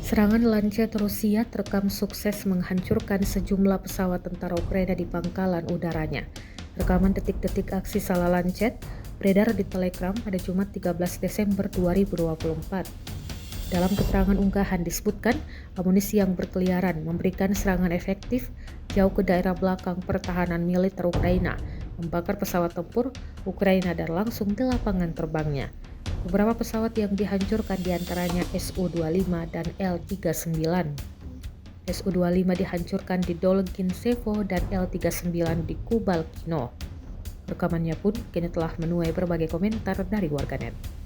Serangan Lancet Rusia terekam sukses menghancurkan sejumlah pesawat tentara Ukraina di pangkalan udaranya. Rekaman detik-detik aksi salah Lancet beredar di Telegram pada Jumat 13 Desember 2024. Dalam keterangan unggahan disebutkan, amunisi yang berkeliaran memberikan serangan efektif jauh ke daerah belakang pertahanan militer Ukraina, membakar pesawat tempur Ukraina dan langsung di lapangan terbangnya. Beberapa pesawat yang dihancurkan diantaranya Su-25 dan L-39. Su-25 dihancurkan di Dolgincevo dan L-39 di Kubalkino. Rekamannya pun kini telah menuai berbagai komentar dari warganet.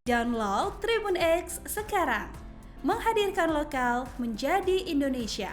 Download Tribun X sekarang, menghadirkan lokal menjadi Indonesia.